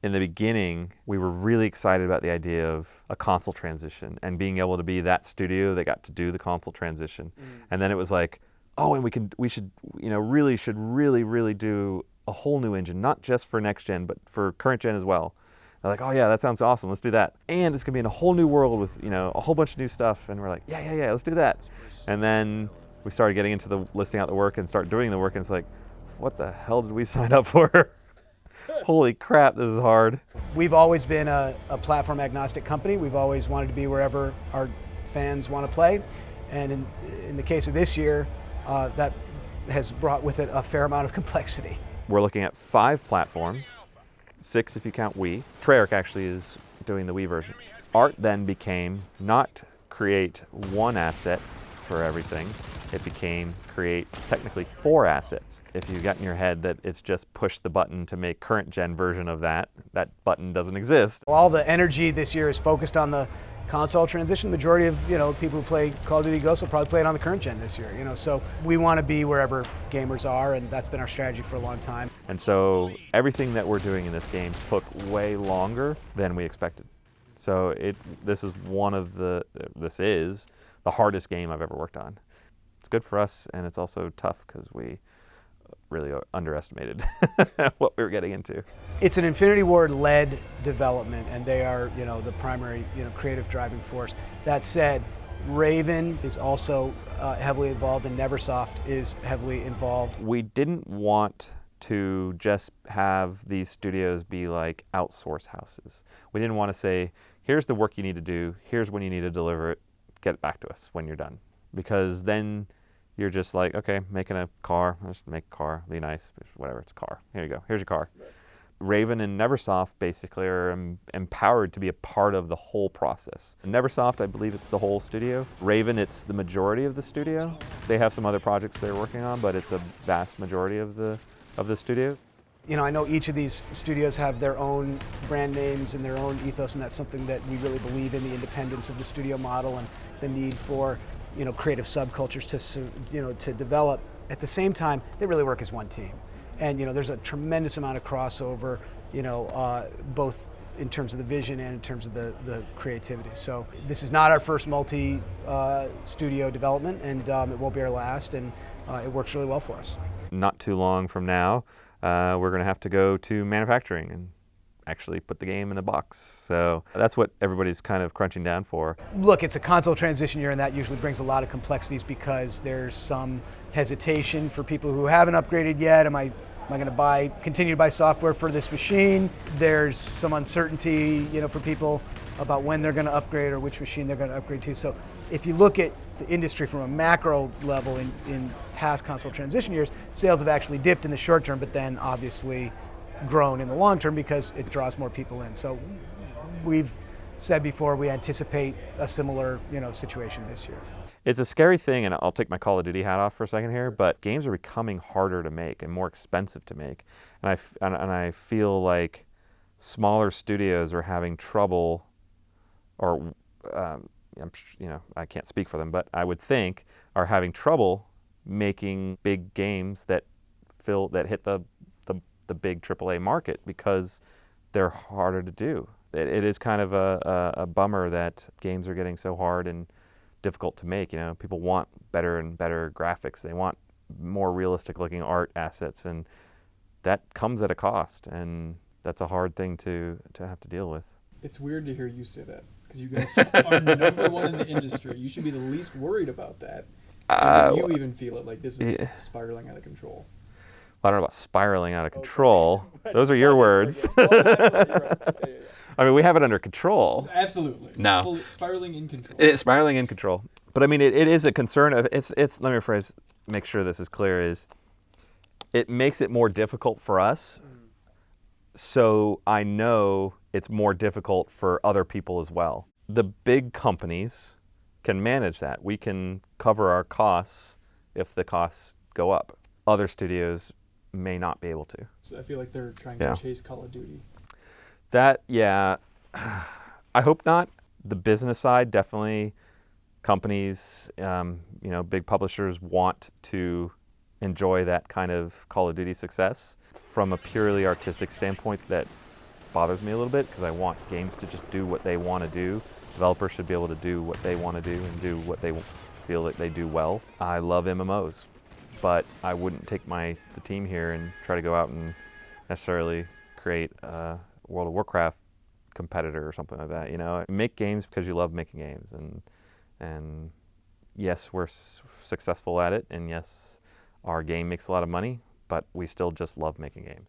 in the beginning, we were really excited about the idea of a console transition and being able to be that studio that got to do the console transition. And then it was like, oh, and we should really do a whole new engine, not just for next gen, but for current gen as well. They're like, oh yeah, that sounds awesome. Let's do that. And it's gonna be in a whole new world with a whole bunch of new stuff. And we're like, yeah, let's do that. And then we started getting into the listing out the work and start doing the work, and it's like, what the hell did we sign up for? Holy crap, this is hard. We've always been a platform agnostic company. We've always wanted to be wherever our fans want to play. And in the case of this year, that has brought with it a fair amount of complexity. We're looking at 5 platforms, 6 if you count Wii. Treyarch actually is doing the Wii version. Art then became not create one asset for everything. It became create technically 4 assets. If you got in your head that it's just push the button to make current gen version of that button doesn't exist. All the energy this year is focused on the console transition. The majority of people who play Call of Duty Ghosts will probably play it on the current gen this year. So we want to be wherever gamers are, and that's been our strategy for a long time. And so everything that we're doing in this game took way longer than we expected. So this is the hardest game I've ever worked on. It's good for us, and it's also tough because we really underestimated what we were getting into. It's an Infinity Ward-led development, and they are, the primary, creative driving force. That said, Raven is also heavily involved, and Neversoft is heavily involved. We didn't want to just have these studios be like outsource houses. We didn't want to say, here's the work you need to do, here's when you need to deliver it, get it back to us when you're done. Because then you're just like, okay, making a car, I'll just make a car, be nice, whatever, it's a car. Here you go, here's your car. Right. Raven and Neversoft basically are empowered to be a part of the whole process. Neversoft, I believe it's the whole studio. Raven, it's the majority of the studio. They have some other projects they're working on, but it's a vast majority of the studio. I know each of these studios have their own brand names and their own ethos, and that's something that we really believe in, the independence of the studio model and the need for creative subcultures to develop. At the same time, they really work as one team. And there's a tremendous amount of crossover, both in terms of the vision and in terms of the creativity. So this is not our first multi-studio development, and it won't be our last, and it works really well for us. Not too long from now, we're going to have to go to manufacturing and actually put the game in a box. So that's what everybody's kind of crunching down for. Look, it's a console transition year, and that usually brings a lot of complexities because there's some hesitation for people who haven't upgraded yet. Am I going to continue to buy software for this machine? There's some uncertainty, for people about when they're going to upgrade or which machine they're going to upgrade to. So if you look at the industry from a macro level in past console transition years, sales have actually dipped in the short term, but then obviously grown in the long term because it draws more people in. So we've said before we anticipate a similar situation this year. It's a scary thing, and I'll take my Call of Duty hat off for a second here, but games are becoming harder to make and more expensive to make. And I feel like smaller studios are having trouble, or I can't speak for them, but I would think are having trouble making big games that hit the big AAA market because they're harder to do. It is kind of a bummer that games are getting so hard and difficult to make. People want better and better graphics. They want more realistic looking art assets, and that comes at a cost, and that's a hard thing to have to deal with. It's weird to hear you say that because you guys are number one in the industry. You should be the least worried about that. You even feel it like this is spiraling out of control. I don't know about spiraling out of control. Those are your words. I mean, we have it under control. Absolutely. No. Spiraling in control. It's spiraling in control. But I mean, it is a concern of, let me rephrase, make sure this is clear, is it makes it more difficult for us. So I know it's more difficult for other people as well. The big companies can manage that. We can cover our costs if the costs go up. Other studios may not be able to. So I feel like they're trying to chase Call of Duty. I hope not. The business side, definitely companies, big publishers want to enjoy that kind of Call of Duty success. From a purely artistic standpoint, that bothers me a little bit because I want games to just do what they want to do. Developers should be able to do what they want to do and do what they feel that they do well. I love MMOs, but I wouldn't take the team here and try to go out and necessarily create a World of Warcraft competitor or something like that. You know, make games because you love making games, and yes, we're successful at it, and yes, our game makes a lot of money, but we still just love making games.